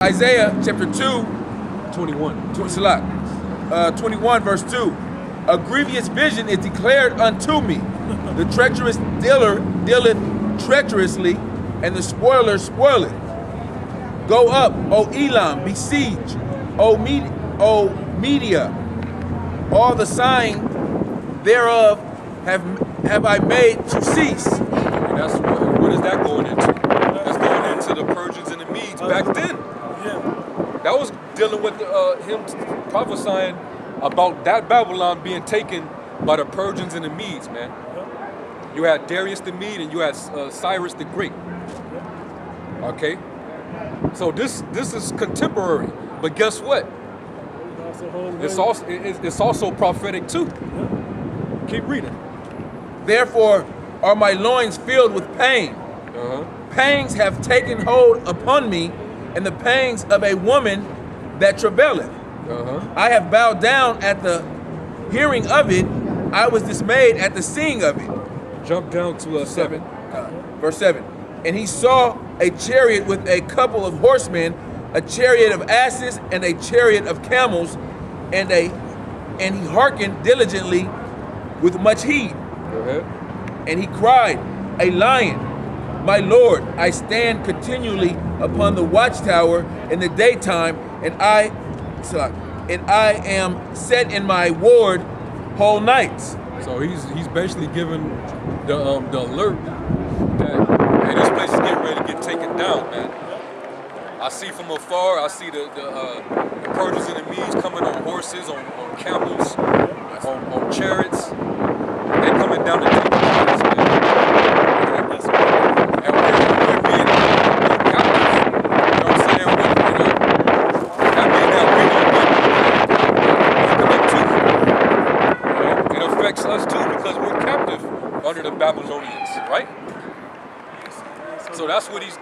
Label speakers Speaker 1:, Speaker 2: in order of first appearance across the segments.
Speaker 1: Isaiah chapter 2,
Speaker 2: 21.
Speaker 1: 21 verse 2. A grievous vision is declared unto me. The treacherous dealer dealeth treacherously, and the spoiler spoileth. Go up, O Elam, besiege, O Media. All the sign thereof have I made to cease.
Speaker 2: And that's what is that going into? That's going into the Persians and the Medes back then.
Speaker 3: Yeah.
Speaker 2: That was dealing with him prophesying about that Babylon being taken by the Persians and the Medes, man. You had Darius the Mede and you had Cyrus the Great. Okay? So this is contemporary. But guess what? It's also prophetic too. Keep reading.
Speaker 1: Therefore are my loins filled with pain. Pangs have taken hold upon me, and the pangs of a woman that travaileth. I have bowed down at the hearing of it. I was dismayed at the seeing of it.
Speaker 2: Jump down to 7.
Speaker 1: Verse 7. And he saw a chariot with a couple of horsemen, a chariot of asses and a chariot of camels, and he hearkened diligently with much heed.
Speaker 2: Go ahead.
Speaker 1: And he cried, a lion, my Lord, I stand continually upon the watchtower in the daytime, and I am set in my ward whole nights.
Speaker 2: So he's basically giving the alert that, hey, this place is getting ready to get taken down, man. I see from afar, I see the Persians and the Medes coming on horses, on camels, on chariots. They're coming down to take the place, man. And we're being captive. You know what I'm saying? That means that we're going to get it affects us too because we're captive under the Babylonians, right? So that's what he's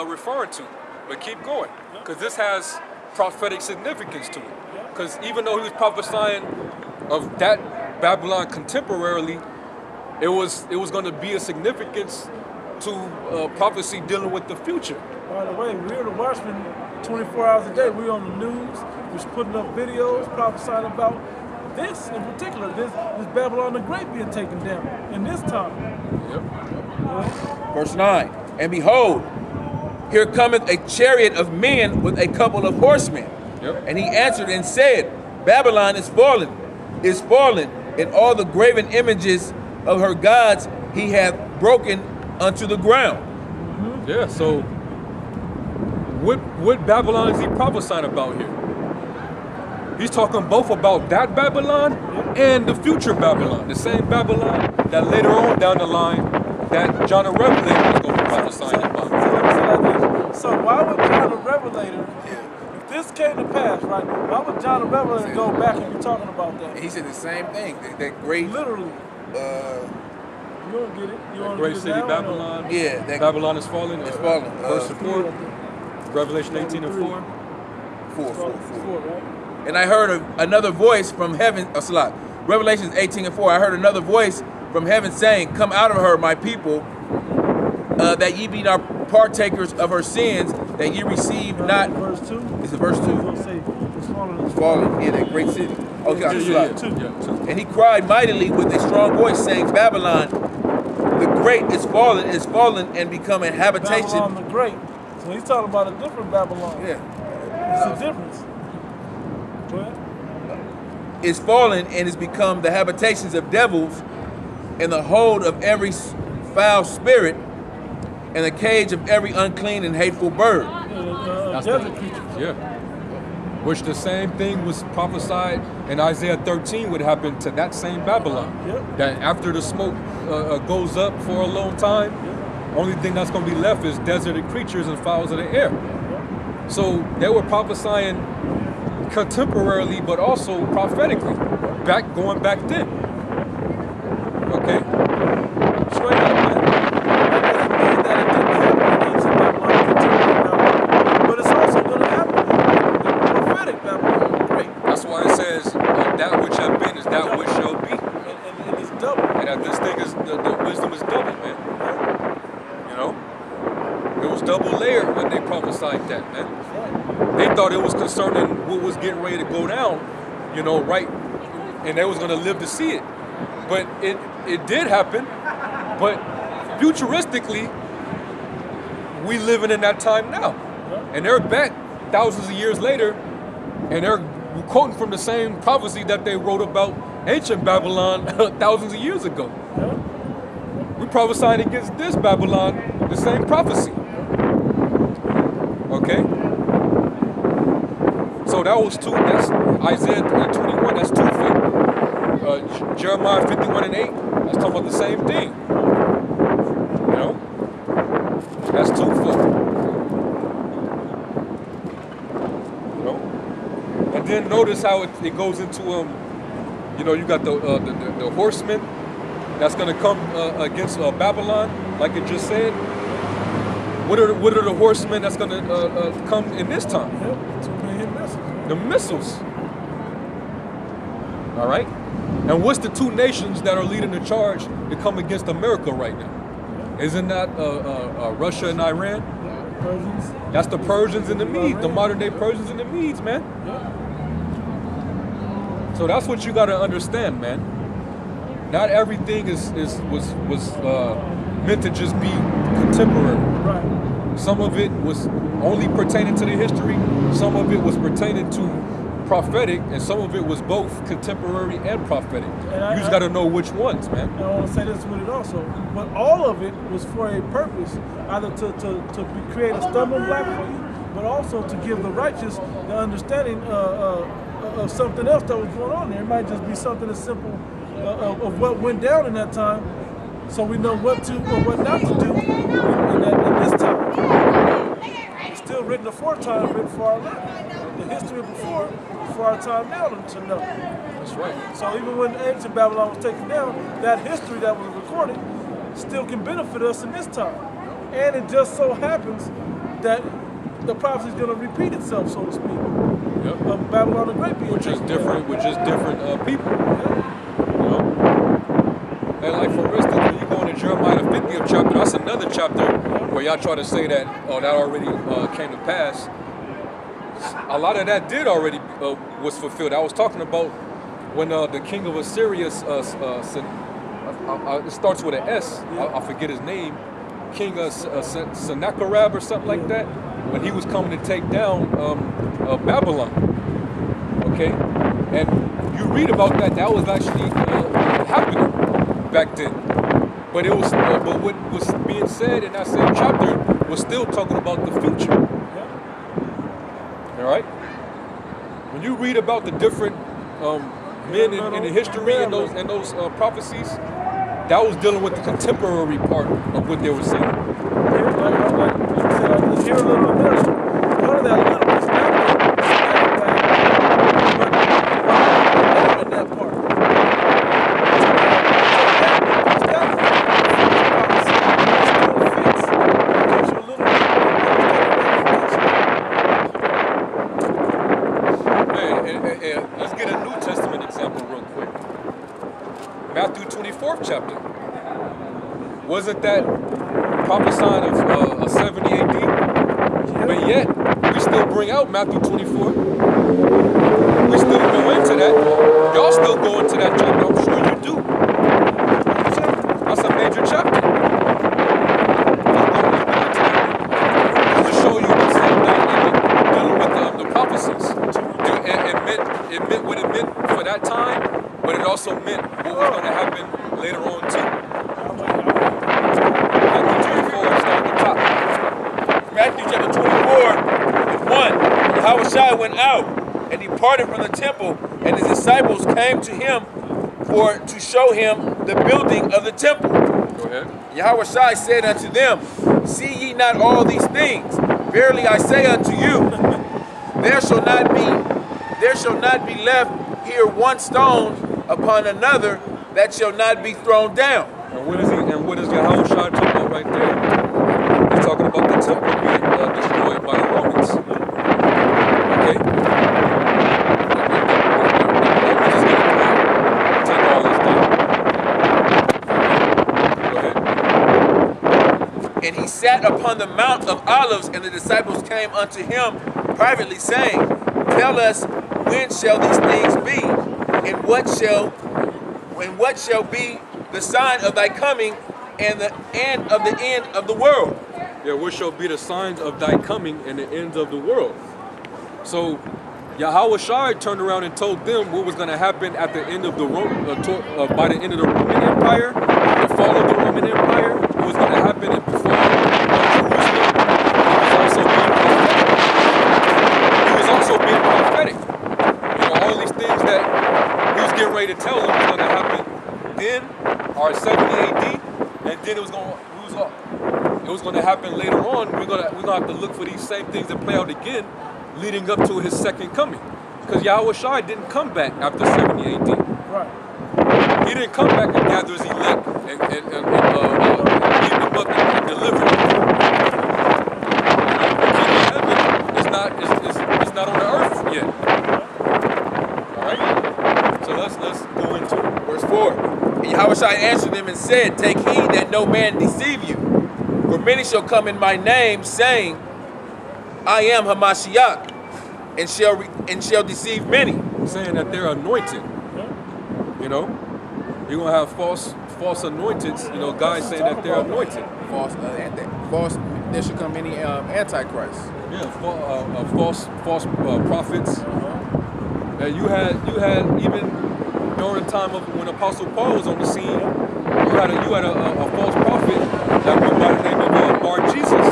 Speaker 2: referring to. But keep going, because this has prophetic significance to it. Because even though he was prophesying of that Babylon contemporarily, it was going to be a significance to prophecy dealing with the future.
Speaker 3: By the way, we're the watchmen 24 hours a day. We're on the news. We're putting up videos prophesying about this in particular, this Babylon the Great being taken down in this time.
Speaker 2: Yep.
Speaker 1: Verse 9. And behold, here cometh a chariot of men with a couple of horsemen.
Speaker 2: Yep.
Speaker 1: And he answered and said, Babylon is fallen, and all the graven images of her gods he hath broken unto the ground.
Speaker 2: Yeah, so what Babylon is he prophesying about here? He's talking both about that Babylon and the future Babylon, the same Babylon that later on down the line that John the Revelator was going to be prophesying about.
Speaker 3: So why would John the Revelator, if this came to pass, right, why would John the Revelator go back and be talking about that?
Speaker 1: And he said the same thing, that great...
Speaker 3: Literally. You don't get it. You
Speaker 2: That great city Babylon.
Speaker 1: Yeah. That
Speaker 2: Babylon is fallen.
Speaker 1: It's fallen.
Speaker 2: Verse 4. Revelation 18 and 4.
Speaker 1: 4,
Speaker 3: right?
Speaker 1: And I heard another voice from heaven, Revelation 18 and 4, I heard another voice from heaven saying, come out of her, my people, that ye be not partakers of her sins, that ye receive not.
Speaker 3: Verse 2?
Speaker 1: Is it verse 2?
Speaker 3: It's fallen.
Speaker 1: Fallen, yeah, that great city. Okay,
Speaker 2: Yeah.
Speaker 1: And he cried mightily with a strong voice, saying, Babylon, the great is fallen and become a habitation.
Speaker 3: Babylon the Great. So he's talking about a different Babylon.
Speaker 1: Yeah.
Speaker 3: It's a difference. Go ahead.
Speaker 1: Is fallen and is become the habitations of devils, and the hold of every foul spirit, and the cage of every unclean and hateful bird.
Speaker 3: Desert creatures.
Speaker 2: Yeah. Which the same thing was prophesied in Isaiah 13 would happen to that same Babylon.
Speaker 3: Yep.
Speaker 2: That after the smoke goes up for a long time, only thing that's going to be left is deserted creatures and fowls of the air. So they were prophesying contemporarily, but also prophetically, going back then. Okay. Straight up, man.
Speaker 3: That doesn't mean that it didn't happen against Babylon, contemporary Babylon, but it's also going to happen in prophetic Babylon.
Speaker 1: Great.
Speaker 2: That's why it says that which have been is that which shall be.
Speaker 3: And it's double.
Speaker 2: And that this thing is the wisdom is double, man. You know, it was double layered when they prophesied that, man.
Speaker 3: Right.
Speaker 2: thought it was concerning what was getting ready to go down, you know, right, and they was going to live to see it. But it did happen. But futuristically, we living in that time now, and they're back thousands of years later, and they're quoting from the same prophecy that they wrote about ancient Babylon thousands of years ago. We prophesying against this Babylon, the same prophecy. Okay? So that was two, that's Isaiah 21, that's two-fold. Jeremiah 51 and 8, that's talking about the same thing. You know? That's twofold. You know? And then notice how it goes into, you know, you got the horsemen that's going to come against Babylon, like it just said. What are the horsemen that's going to come in this time? The missiles. All right. And what's the two nations that are leading the charge to come against America right now? Isn't that Russia and Iran?
Speaker 3: Persians.
Speaker 2: That's the Persians and the Medes, the modern day Persians and the Medes, man. So that's what you got to understand, man. Not everything was meant to just be contemporary.
Speaker 3: Right.
Speaker 2: Some of it was only pertaining to the history. Some of it was pertaining to prophetic, and some of it was both contemporary and prophetic. And you just got to know which ones, man.
Speaker 3: And I want to say this with it also, but all of it was for a purpose, either to create a stumbling block for you, but also to give the righteous the understanding of something else that was going on there. It might just be something as simple of what went down in that time, so we know what to or what not to do in this time. It's still written aforetime, written for our life. The history of before is for our time now to know.
Speaker 2: That's right.
Speaker 3: So even when ancient Babylon was taken down, that history that was recorded still can benefit us in this time. And it just so happens that the prophecy is going to repeat itself, so to speak.
Speaker 2: Yep.
Speaker 3: Of Babylon the Great being
Speaker 2: Which is different people.
Speaker 3: Yeah.
Speaker 2: You know? And like for instance, when you go into Jeremiah the 50th chapter, that's another chapter where y'all try to say that, oh, that already came to pass. A lot of that did already was fulfilled. I was talking about when the king of Assyria, it starts with an S. I forget his name, King Sennacherib or something like that. When he was coming to take down Babylon, okay, and you read about that. That was actually happening back then. But it was, but what was being said in that same chapter was still talking about the future. All right. When you read about the different men in the history and those prophecies, that was dealing with the contemporary part of what they were saying.
Speaker 3: Like here a little bit there. Part of that little bit is not in that part.
Speaker 2: Let's get a New Testament example real quick. Matthew 24th chapter. Wasn't that prophesying of 70 AD? But yet, we still bring out Matthew 24. We still go into that. Y'all still go into that chapter. I'm sure you do. That's a major chapter. Just to show you the same thing dealing with the prophecies. It meant what it meant for that time, but it also meant what was going to happen later on too. Matthew 24, start at the top.
Speaker 1: Matthew chapter 24 and 1. Yahushua went out and departed from the temple, and his disciples came to him to show him the building of the temple.
Speaker 2: Go ahead.
Speaker 1: Yahushua said unto them, see ye not all these things? Verily I say unto you, there shall not be left here one stone upon another that shall not be thrown down.
Speaker 2: And what is Yahushua talking about right there? He's talking about the temple being destroyed by the Romans. Okay? The Romans is going to take all this down. Go ahead.
Speaker 1: And he sat upon the Mount of Olives, and the disciples came unto him privately, saying, Tell us, when shall these things be, and what shall be the sign of thy coming and the end of the world?
Speaker 2: Yeah, what shall be the signs of thy coming and the ends of the world? So Yahweh Shai turned around and told them what was going to happen at the end of the by the end of the Roman Empire, the fall of the Roman Empire, what was going to happen in the fall of Jerusalem. He was also being prophetic. You know, all these things that he was getting ready to tell them was going to happen then, or 70 AD, and then it was going to happen later on. We're gonna have to look for these same things that play out again, leading up to his second coming. Because Yahweh Shai didn't come back after 70 AD.
Speaker 3: Right.
Speaker 2: He didn't come back and gather his elect and lead them up and deliver them. The kingdom of heaven is not on the earth yet. All right. So let's go into it.
Speaker 1: Verse 4. And Yahweh Shai answered them and said, Take heed that no man deceive you. For many shall come in my name, saying, I am Hamashiach, and shall deceive many.
Speaker 2: Saying that they're anointed. You know, you're gonna have false anointeds. You know, guys saying that they're anointed.
Speaker 1: False. There should come many antichrist.
Speaker 2: Yeah, false prophets. And you had even during the time of when Apostle Paul was on the scene, you had a false prophet that went by the name of Bar Jesus.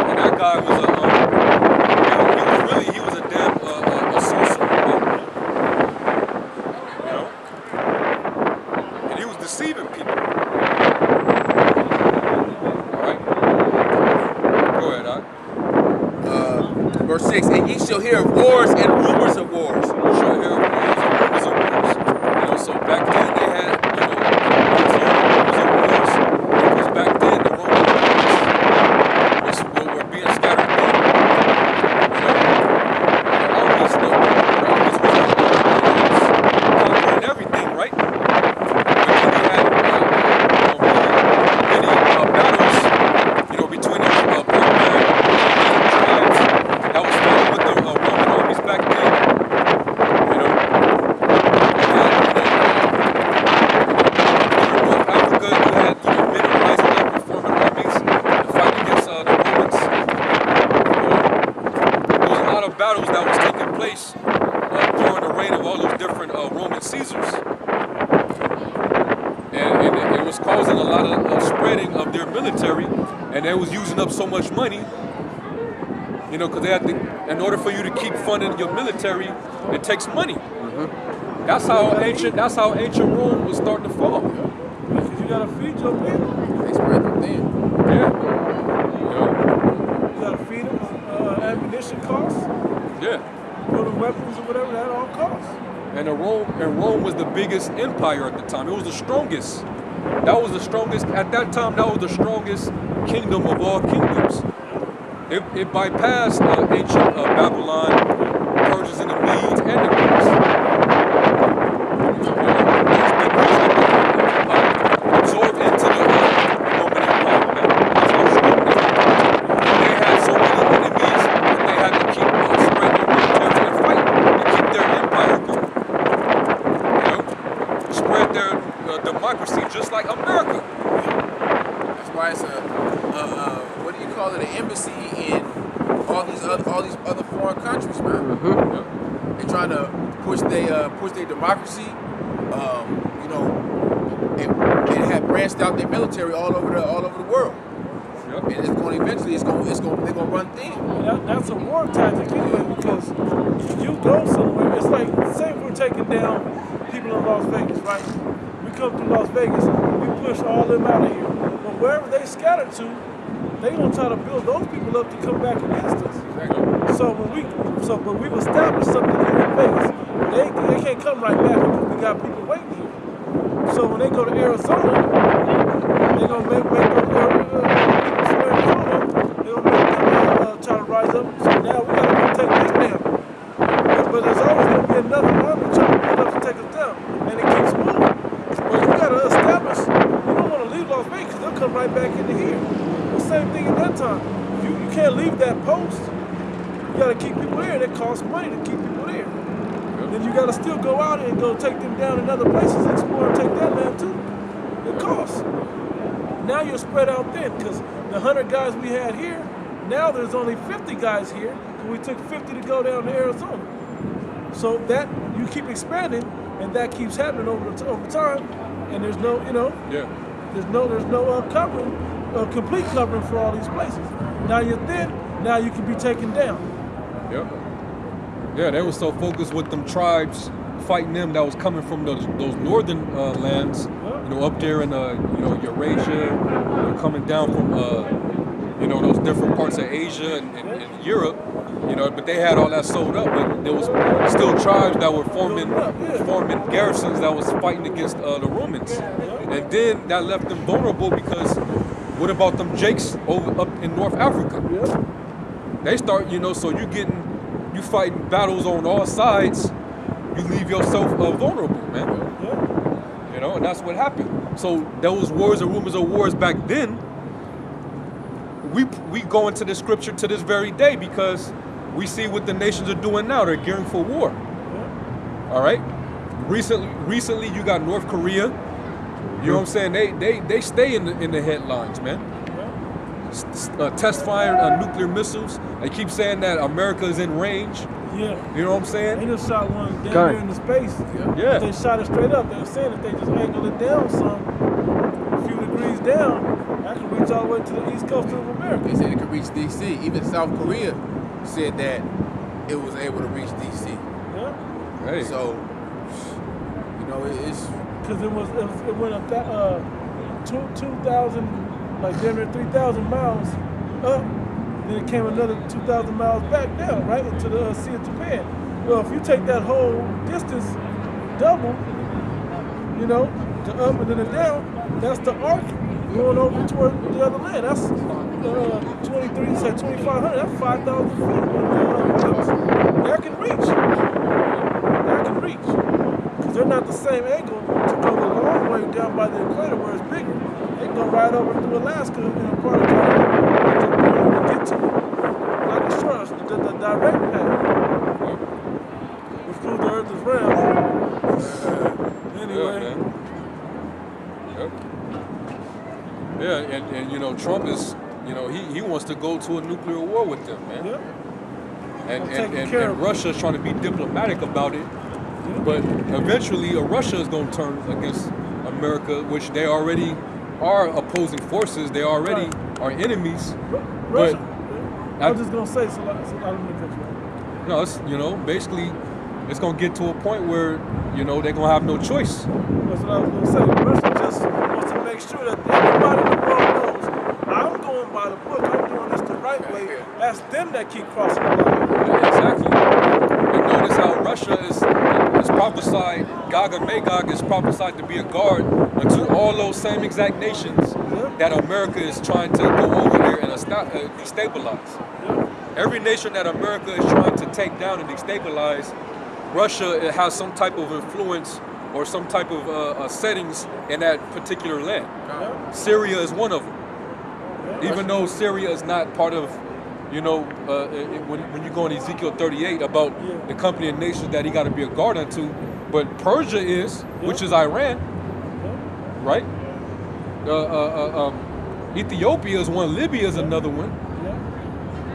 Speaker 2: And that guy was he was a damn sorcerer. You know, and he was deceiving people. All right, go ahead,
Speaker 1: Verse 6. And ye shall hear of wars and rumors of wars.
Speaker 2: You shall hear of wars and rumors of wars. You know, so back then they had, you know, rumors of wars because back then the Roman armies were being scattered thin. You know, the armies was conquering everything, right? But then you had many battles, you know, between those barbarian tribes that was fighting with the Roman armies back then. You know, North Africa, you had men rising up and forming armies to fight against the Romans. You know, there was a lot of battles that was taking place during the reign of all those different Roman Caesars. And it was causing a lot of spreading of their military, and they was using up so much money. You know, because they had to, in order for you to keep funding your military, it takes money. Mm-hmm. That's how ancient Rome was starting to fall.
Speaker 3: Because you gotta feed your people.
Speaker 1: They spread them thin.
Speaker 2: Yeah. You know,
Speaker 3: You gotta feed them. Ammunition costs,
Speaker 2: yeah.
Speaker 3: building weapons or whatever, that all costs.
Speaker 2: And Rome was the biggest empire at the time. It was the strongest. That was the strongest at that time. That was the strongest kingdom of all kingdoms. It bypassed ancient Babylon, Persians and the Medes, and the Greeks. Absorbed into the Roman Empire. That's how strong they were. They had so many enemies that they had to keep spreading their military and fight to keep their empire going. You know, spread their democracy just like America.
Speaker 1: That's why it's what do you call it? An embassy in all these other foreign countries, man.
Speaker 2: Mm-hmm. Yep.
Speaker 1: They're trying to push their democracy. You know, they have branched out their military all over the world.
Speaker 2: Yep.
Speaker 1: And they're gonna run thin.
Speaker 3: That's a war tactic anyway, because you go somewhere, it's like, say we're taking down people in Las Vegas, right? We come to Las Vegas, we push all them out of here. But wherever they scatter to, they gonna try to build those people up to come back against us.
Speaker 2: Exactly.
Speaker 3: But we've established something here in Vegas. They can't come right back because we got people waiting here. So when they go to Arizona, they're gonna make people from Arizona. They're gonna make them try to rise up. So now we gotta go take this down. But there's always gonna be another army trying to build up to take us down, and it keeps moving. But you gotta establish. You don't want to leave Las Vegas; they'll come right back into here. The same thing at that time. You can't leave that post. You got to keep people there. It costs money to keep people there. Then you got to still go out and go take them down in other places, explore, and take that land too. It costs. Now you're spread out thin because the 100 guys we had here, now there's only 50 guys here. And we took 50 to go down to Arizona. So that you keep expanding, and that keeps happening over time. And there's no, there's no covering, complete covering for all these places. Now you're thin. Now you can be taken down.
Speaker 2: Yep. Yeah, they were so focused with them tribes fighting them that was coming from those northern lands, up there in Eurasia, coming down from those different parts of Asia and Europe, but they had all that sold up, but there was still tribes that were forming garrisons that was fighting against the Romans, and then that left them vulnerable because what about them Jakes up in North Africa? They start, so you fighting battles on all sides, you leave yourself vulnerable, man. And that's what happened. So those wars and rumors of wars back then, we go into the scripture to this very day because we see what the nations are doing now. They're gearing for war. All right. Recently, you got North Korea. You know what I'm saying? They stay in the headlines, man. Test firing nuclear missiles. They keep saying that America is in range.
Speaker 3: Yeah.
Speaker 2: You know what I'm saying?
Speaker 3: They just shot one down here in the space.
Speaker 2: Yeah.
Speaker 3: They shot it straight up. They were saying if they just angle it down a few degrees down, that could reach all the way to the east coast of America.
Speaker 1: They said it could reach D.C. Even South Korea said that it was able to reach D.C.
Speaker 3: Yeah.
Speaker 2: Hey.
Speaker 1: So, it's
Speaker 3: because it went up that 2,000, like damn near 3,000 miles up. Then it came another 2,000 miles back down, right into the Sea of Japan. Well, if you take that whole distance, double, the up and then the down, that's the arc going over toward the other land. That's 2,500. That's 5,000 feet. That can reach. That can reach. Because they're not the same angle to go the long way down by the equator where it's bigger. They can go right over through Alaska and part of Canada to get to it. Like a short, the direct path. Which proves the earth is round. Anyway.
Speaker 2: Yeah, and Trump is, he wants to go to a nuclear war with them, man. And Russia's trying to be diplomatic about it, but eventually Russia is going to turn against America, which they already are opposing forces. They already are enemies.
Speaker 3: Russia. I was just going to say, so I don't mean to cut you off.
Speaker 2: No, it's, basically, it's going to get to a point where, they're going to have no choice.
Speaker 3: That's what I was going to say. Russia just wants to make sure that everybody in the world knows I'm going by the book. I'm doing this the right way. That's them that keep crossing the line.
Speaker 2: Yeah, exactly. And notice how Russia is prophesied, Gog and Magog is prophesied to be a guard unto all those same exact nations that America is trying to go over there and destabilize. Every nation that America is trying to take down and destabilize, Russia has some type of influence or some type of settings in that particular land. Syria is one of them. Even though Syria is not part of, when you go in Ezekiel 38 about the company of nations that he got to be a guard unto, but Persia is, which is Iran, right? Ethiopia is one, Libya is another one,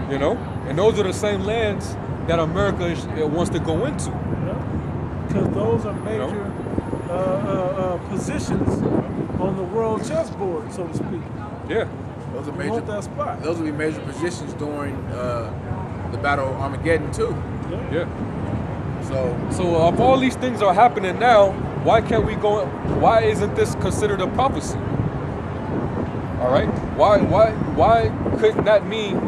Speaker 2: and those are the same lands that America wants to go into.
Speaker 3: Because those are major positions on the world chessboard, so to speak.
Speaker 2: Yeah.
Speaker 1: Those are major.
Speaker 3: That spot.
Speaker 1: Those will be major positions during the Battle of Armageddon too.
Speaker 2: Yeah.
Speaker 1: So
Speaker 2: if all these things are happening now, why can't we go? Why isn't this considered a prophecy? All right. Why couldn't that mean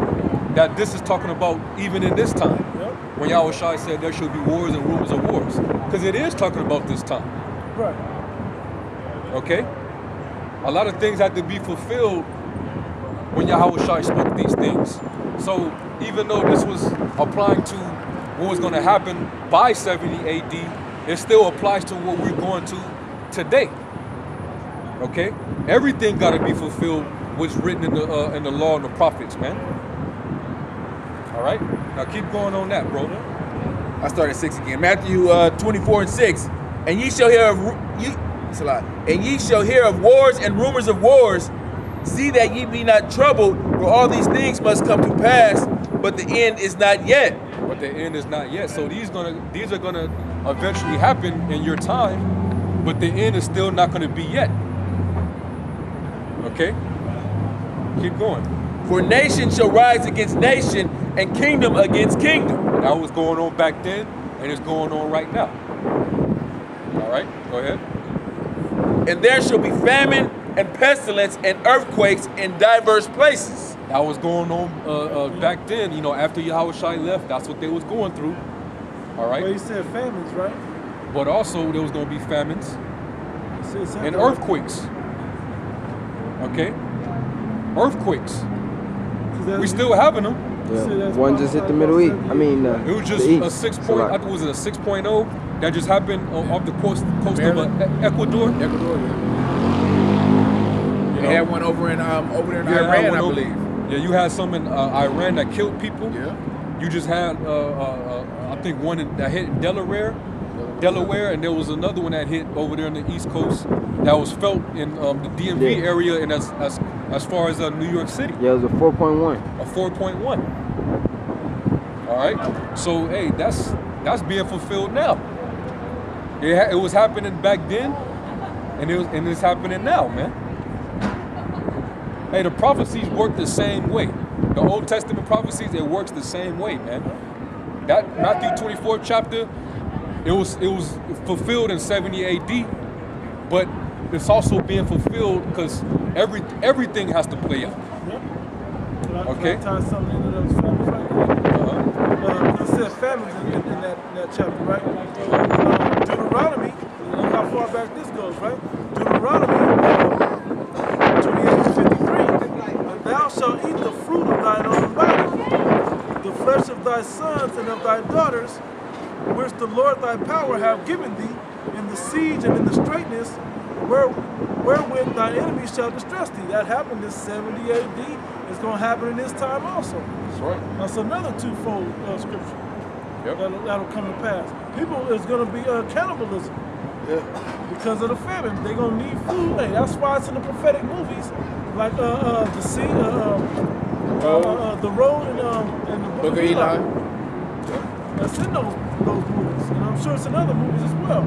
Speaker 2: that this is talking about even in this time? When Yahushua said there should be wars and rumors of wars, because it is talking about this time.
Speaker 3: Right.
Speaker 2: Okay. A lot of things had to be fulfilled when Yahushua spoke these things. So even though this was applying to what was going to happen by 70 AD, it still applies to what we're going to today. Okay? Everything got to be fulfilled what's written in the law and the prophets, man. All right? Now keep going on that, bro.
Speaker 1: I started at 6 again. Matthew 24 and 6. And ye shall hear of it's a lot. And ye shall hear of wars and rumors of wars. See that ye be not troubled, for all these things must come to pass, but the end is not yet.
Speaker 2: But the end is not yet. So these are gonna eventually happen in your time, but the end is still not gonna be yet. Okay? Keep going.
Speaker 1: For nation shall rise against nation, and kingdom against kingdom.
Speaker 2: That was going on back then, and it's going on right now. All right, go ahead.
Speaker 1: And there shall be famine and pestilence and earthquakes in diverse places.
Speaker 2: That was going on back then. You know, after Yahushua left, that's what they was going through. All right.
Speaker 3: Well, he said famines, right?
Speaker 2: But also there was going to be famines
Speaker 3: He said
Speaker 2: and earthquakes. Okay. Earthquakes. We still having them.
Speaker 4: Yeah. One just hit the Middle East. I mean,
Speaker 2: It was just a 6 point. I think it was a 6.0 that just happened off the coast of Ecuador.
Speaker 1: Ecuador, They had one over in Iran, I believe.
Speaker 2: Yeah, you had some in Iran that killed people.
Speaker 1: Yeah.
Speaker 2: You just had, I think, one that hit in Delaware, and there was another one that hit over there on the East Coast that was felt in the DMV area and as far as New York City.
Speaker 4: Yeah, it was a 4.1.
Speaker 2: A 4.1. All right. So hey, that's being fulfilled now. It was happening back then, and it's happening now, man. Hey, the prophecies work the same way. The Old Testament prophecies, it works the same way, man. That Matthew 24 chapter, it was fulfilled in 70 AD, but it's also being fulfilled because everything has to play out. Okay.
Speaker 3: Can I tie something into those famines right there? He said famines in that chapter, right? Deuteronomy, look how far back this goes, right? Deuteronomy 28:53. And thou shalt eat the fruit of thine own body, the flesh of thy sons and of thy daughters, which the Lord thy power have given thee, in the siege and in the straitness, wherewith thy enemies shall distress thee. That happened in 70 AD. It's going to happen in this time also.
Speaker 2: That's right.
Speaker 3: That's another twofold scripture.
Speaker 2: Yep.
Speaker 3: That'll come to pass. People is going to be cannibalism.
Speaker 1: Yeah.
Speaker 3: Because of the famine. They're going to need food. Hey, that's why it's in the prophetic movies. Like the sea, the road and the book of Eli. That's in those movies. And I'm sure it's in other movies as well.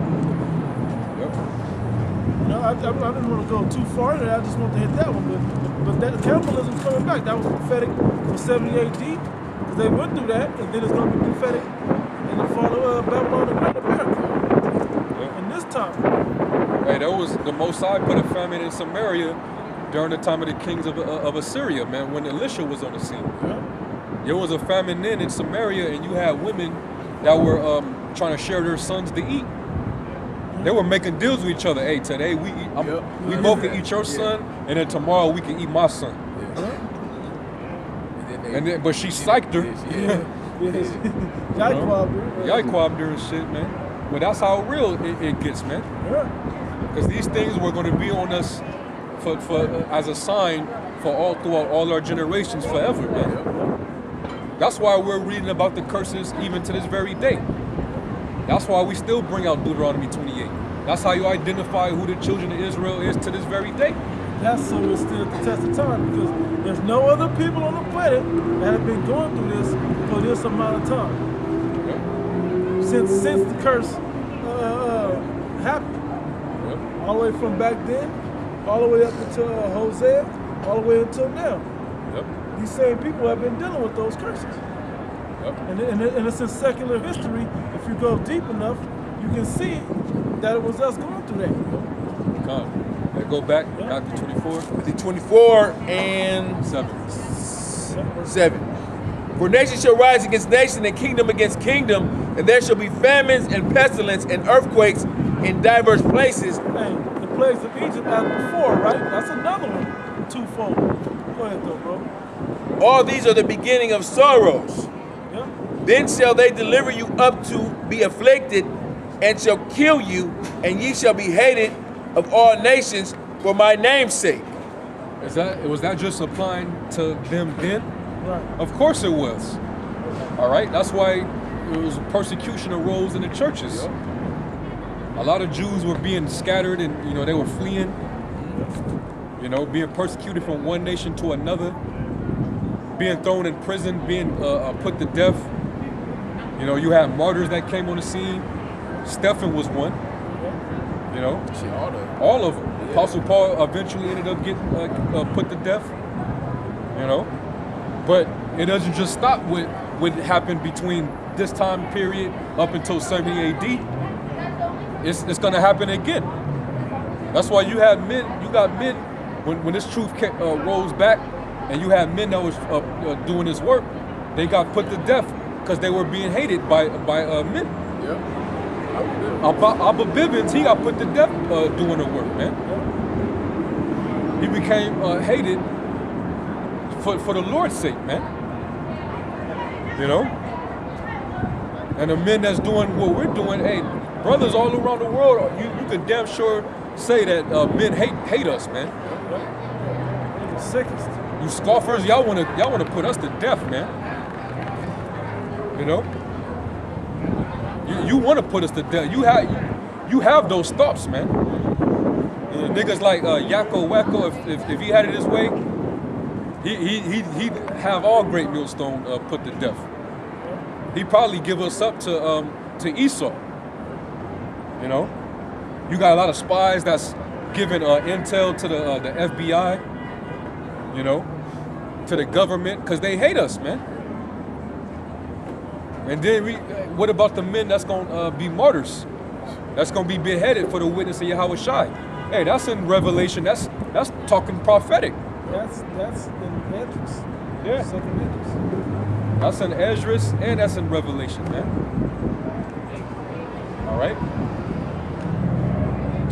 Speaker 2: Yep.
Speaker 3: You know, I didn't want to go too far into that. I just want to hit that one. But that cannibalism coming back. That was prophetic for 70 AD. Because they went through that. And then it's going to be prophetic in the fall of Babylon and Great America.
Speaker 2: Yep.
Speaker 3: And this time.
Speaker 2: Hey, that was the Most High put a famine in Samaria during the time of the kings of Assyria, man, when Elisha was on the scene.
Speaker 3: Yeah.
Speaker 2: There was a famine then in Samaria, and you had women that were trying to share their sons to eat. They were making deals with each other. Hey, today we both can eat your son, and then tomorrow we can eat my son. But she psyched her. Yikwabbed her and shit, man. But that's how real it gets, man. Because these things were going to be on us for as a sign throughout all our generations forever, man. That's why we're reading about the curses even to this very day. That's why we still bring out Deuteronomy 28. That's how you identify who the children of Israel is to this very day.
Speaker 3: That's so it's still the test of time because there's no other people on the planet that have been going through this for this amount of time.
Speaker 2: Yep.
Speaker 3: Since the curse happened.
Speaker 2: Yep.
Speaker 3: All the way from back then, all the way up until Hosea, all the way until now.
Speaker 2: Yep.
Speaker 3: These same people have been dealing with those curses.
Speaker 2: Yep.
Speaker 3: And it's in secular history. If you go deep enough, you can see that it was us going through that.
Speaker 2: Come. Go back, Matthew 24.
Speaker 1: Matthew 24 and
Speaker 2: 7.
Speaker 1: 7. For nation shall rise against nation and kingdom against kingdom, and there shall be famines and pestilence and earthquakes in diverse places.
Speaker 3: Hey, the plagues of Egypt as before, right? That's another one. Twofold. Go ahead though, bro.
Speaker 1: All these are the beginning of sorrows.
Speaker 3: Yeah.
Speaker 1: Then shall they deliver you up to be afflicted, and shall kill you, and ye shall be hated of all nations for my name's sake.
Speaker 2: Was that just applying to them then?
Speaker 3: Right.
Speaker 2: Of course it was. All right, that's why there was persecution arose in the churches.
Speaker 1: Yep.
Speaker 2: A lot of Jews were being scattered, and they were fleeing. Being persecuted from one nation to another, being thrown in prison, being put to death. You had martyrs that came on the scene. Stephen was one. All of them. Yeah. Apostle Paul eventually ended up getting put to death. But it doesn't just stop with what happened between this time period up until 70 AD. It's going to happen again. That's why you got men, when this truth rose back, and you had men that was doing this work, they got put to death because they were being hated by men.
Speaker 1: Yeah.
Speaker 2: Abba Bivens, he got put to death doing the work, man. He became hated for the Lord's sake, man. And the men that's doing what we're doing, hey, brothers all around the world, you can damn sure say that men hate us, man.
Speaker 3: The sickest.
Speaker 2: You scoffers, y'all wanna put us to death, man. You want to put us to death. You have those thoughts, man. Niggas like Yakko Wacko, if he had it his way, he'd have all Great Millstone put to death. He'd probably give us up to Esau. You got a lot of spies that's giving intel to the FBI, to the government, because they hate us, man. And then what about the men that's gonna be martyrs? That's gonna be beheaded for the witness of Yahweh Shai. Hey, that's in Revelation. That's talking prophetic.
Speaker 3: That's in Esdras.
Speaker 2: Yeah.
Speaker 3: Second Esdras.
Speaker 2: That's in Esdras and that's in Revelation, man. All right.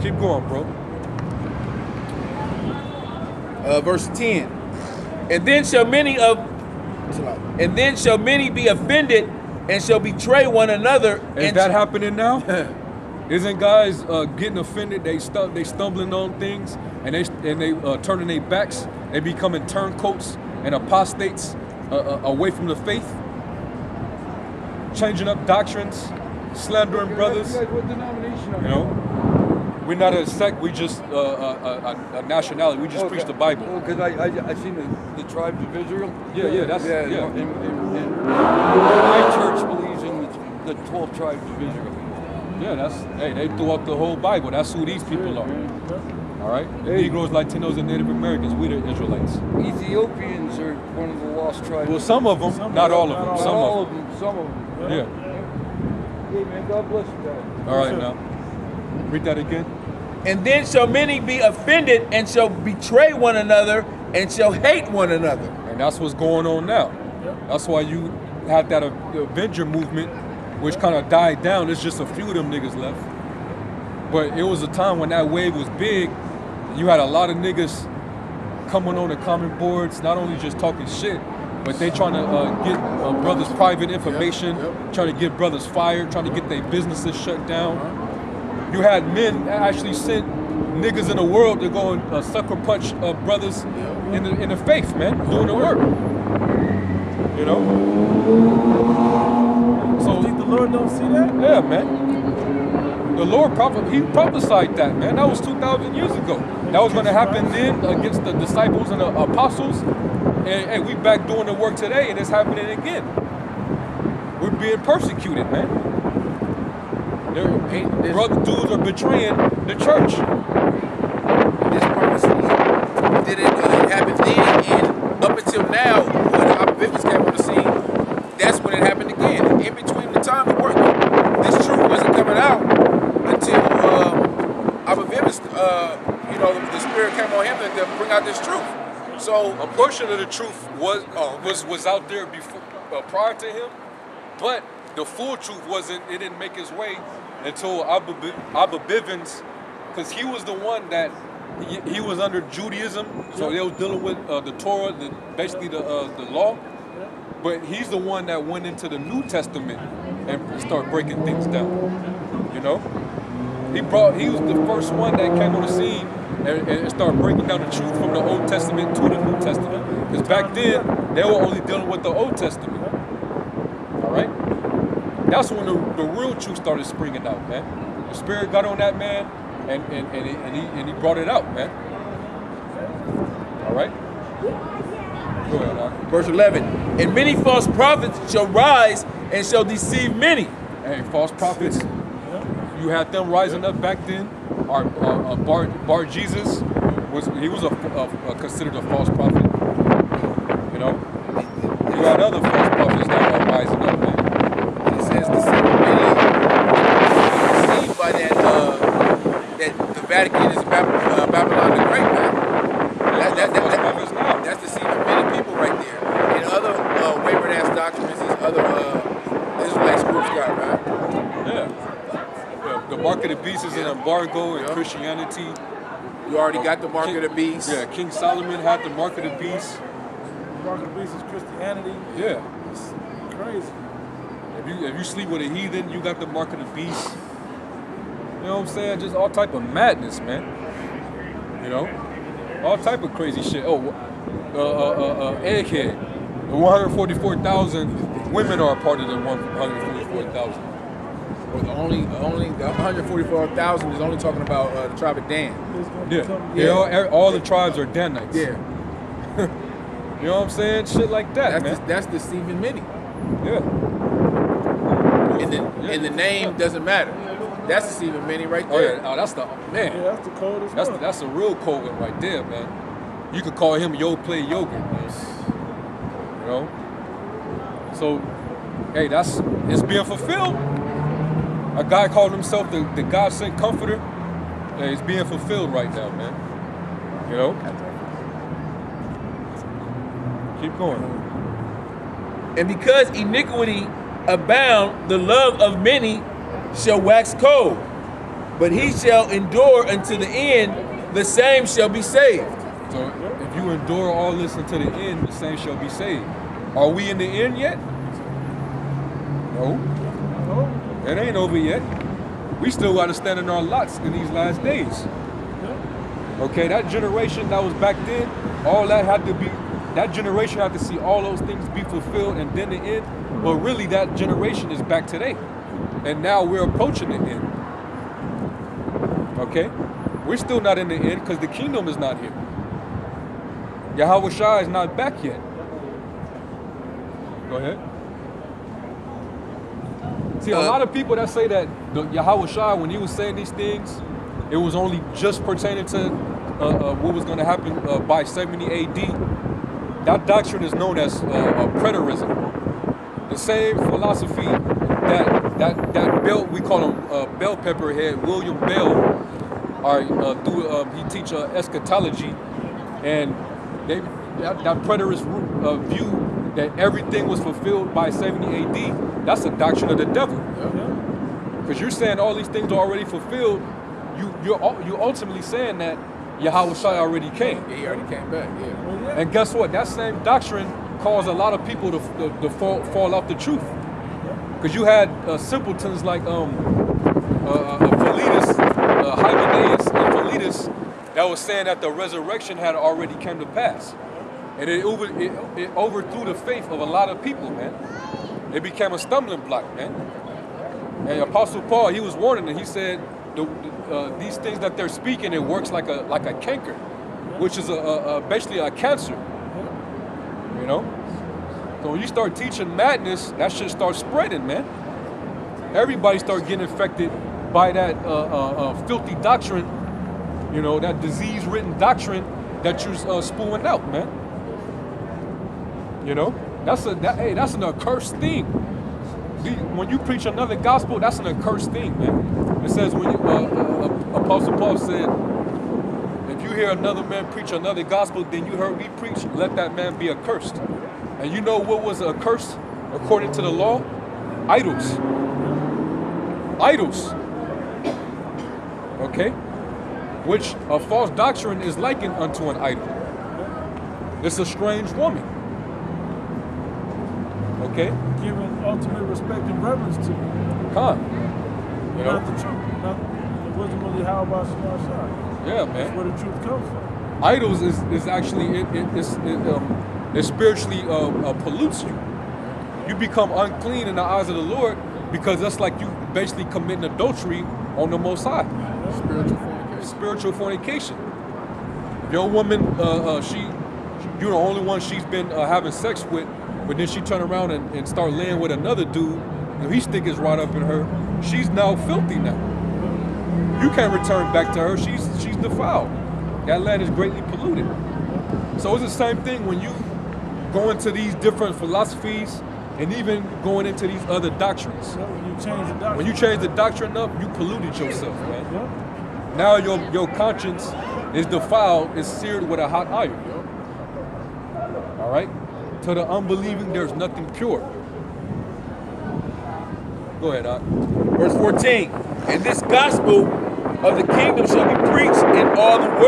Speaker 2: Keep going, bro.
Speaker 1: Verse 10. And then shall many be offended and shall betray one another.
Speaker 2: Is that happening now? Isn't guys getting offended? They stumbling on things and they turning their backs. They becoming turncoats and apostates away from the faith, changing up doctrines, slandering brothers.
Speaker 5: What denomination are you?
Speaker 2: We're not a sect. We just a nationality. We just preach the Bible.
Speaker 5: Oh, because I seen the tribes of Israel.
Speaker 2: Yeah.
Speaker 5: My church believes in the 12 tribes of Israel.
Speaker 2: Yeah, they threw up the whole Bible. That's who these people are. All right?
Speaker 5: Hey.
Speaker 2: Negroes, Latinos, and Native Americans, we the Israelites.
Speaker 5: Ethiopians are one of the lost tribes.
Speaker 2: Well, some of them, not all of them.
Speaker 5: Not
Speaker 2: Some
Speaker 5: all
Speaker 2: of
Speaker 5: of them. Some of them.
Speaker 2: them.
Speaker 5: Hey man, God bless you guys.
Speaker 2: All right, now. Read that again.
Speaker 1: And then shall many be offended and shall betray one another and shall hate one another.
Speaker 2: And that's what's going on now. That's why you have that Avenger movement, which kind of died down. There's just a few of them niggas left. But it was a time when that wave was big. You had a lot of niggas coming on the comment boards, not only just talking shit, but they trying to get brothers' private information, trying to get brothers fired, trying to get their businesses shut down. You had men actually sent niggas in the world to go and sucker punch brothers in the faith, man, doing the work. So
Speaker 3: You think the Lord don't see that?
Speaker 2: yeah, man. The Lord he prophesied that, man. That was 2,000 years ago. That was going to happen then against the disciples and the apostles. And we back doing the work today, and it's happening again. We're being persecuted, man. Brother dudes are betraying the church.
Speaker 1: This prophecy did it happen then, and up until now, when Abba Bivens came on the scene, that's when it happened again. In between the time of work, this truth wasn't coming out until Abba Bivens, the spirit came on him to bring out this truth. So
Speaker 2: A portion of the truth was out there before, prior to him, but the full truth it didn't make its way until Abba Bivens, because he was the one that he was under Judaism, so they was dealing with the Torah, basically the law. But he's the one that went into the New Testament and started breaking things down. He was the first one that came on the scene and started breaking down the truth from the Old Testament to the New Testament. Because back then they were only dealing with the Old Testament. right? That's when the real truth started springing out, man. The Spirit got on that man, and he brought it out, man. All right? Go ahead, Doc.
Speaker 1: Verse 11. And many false prophets shall rise and shall deceive many.
Speaker 2: Hey, false prophets, you had them rising up back then. Bar Jesus was considered a false prophet. You know, you had other false prophets that were rising up, man.
Speaker 1: It says deceiving many. Deceived by that the Vatican is Babylon the Great, man. That's deceiving many people right there. And other wayward ass doctrines, these other Israelite groups got, right?
Speaker 2: Yeah. The mark of the beast is an embargo in Christianity.
Speaker 1: You already got the mark of the beast.
Speaker 2: Yeah, King Solomon had the mark of the beast.
Speaker 3: The mark of the beast is Christianity.
Speaker 2: Yeah.
Speaker 3: It's crazy.
Speaker 2: If you sleep with a heathen, you got the mark of the beast. You know what I'm saying? Just all type of madness, man. You know? All type of crazy shit. Egghead. The 144,000 women are a part of the 144,000.
Speaker 1: Well, the only 144,000 is only talking about the tribe of Dan.
Speaker 2: Yeah. All the tribes are Danites.
Speaker 1: Yeah.
Speaker 2: You know what I'm saying? Shit like that, man.
Speaker 1: That's deceiving many.
Speaker 2: Yeah.
Speaker 1: And the name doesn't matter. That's deceiving many right there.
Speaker 2: Oh yeah. Oh, that's the man.
Speaker 3: Yeah, that's the coldest one.
Speaker 2: That's a real cold one right there, man. You could call him Yo Play Yogurt, man. You know? So, hey, it's being fulfilled. A guy called himself the God sent comforter. Yeah, it's being fulfilled right now, man. You know? Keep going.
Speaker 1: And because iniquity abound, the love of many shall wax cold. But he shall endure unto the end, the same shall be saved.
Speaker 2: So if you endure all this until the end, the same shall be saved. Are we in the end yet? No. It ain't over yet. We still got to stand in our lots in these last days. Okay, that generation that was back then, all that had to be, that generation had to see all those things be fulfilled and then the end. But really that generation is back today. And now we're approaching the end. Okay? We're still not in the end because the kingdom is not here. Yahweh Shai is not back yet. Go ahead. See, a lot of people that say that Yahweh Shai, when he was saying these things, it was only just pertaining to what was going to happen by 70 AD. That doctrine is known as preterism. The same philosophy that Bell, we call him Bell Pepperhead, William Bell, he teach eschatology, and that preterist view that everything was fulfilled by 70 AD, that's a doctrine of the devil. Because you're saying all these things are already fulfilled, you're ultimately saying that Yahweh Shai already came.
Speaker 1: Yeah, he already came back, yeah.
Speaker 2: And guess what? That same doctrine caused a lot of people to fall off the truth. Because you had simpletons like Philetus, Hymenaeus and Philetus that was saying that the resurrection had already come to pass. And it overthrew the faith of a lot of people, man. It became a stumbling block, man. And Apostle Paul, he was warning them. He said, these things that they're speaking, it works like a canker, which is basically a cancer. You know? So when you start teaching madness, that shit starts spreading, man. Everybody start getting infected by that filthy doctrine, you know, that disease-ridden doctrine that you're spewing out, man. You know? That's an accursed thing. When you preach another gospel, that's an accursed thing, man. It says when Apostle Paul said, if you hear another man preach another gospel than you heard me preach, let that man be accursed. And you know what was accursed according to the law? Idols. Idols. Okay? Which a false doctrine is likened unto an idol. It's a strange woman. Okay?
Speaker 3: Giving ultimate respect and reverence to
Speaker 2: Khan. You know?
Speaker 3: not the truth, not the wisdom of Yahweh Shai.
Speaker 2: Yeah, man.
Speaker 3: That's where the truth comes from.
Speaker 2: Idols is actually it spiritually pollutes you. you become unclean in the eyes of the Lord because that's like you basically committing adultery on the Most High. Spiritual fornication. If your woman, you're the only one she's been having sex with, but then she turn around and start laying with another dude, and he stick his right up in her, she's now filthy now. You can't return back to her, she's defiled. That land is greatly polluted. So it's the same thing when you go into these different philosophies and even going into these other doctrines. When you change the doctrine up, you polluted yourself, man. Now your conscience is defiled, is seared with a hot iron. All right? To the unbelieving, there's nothing pure. Go ahead, Doc.
Speaker 1: Verse 14. And this gospel of the kingdom shall be preached in all the world.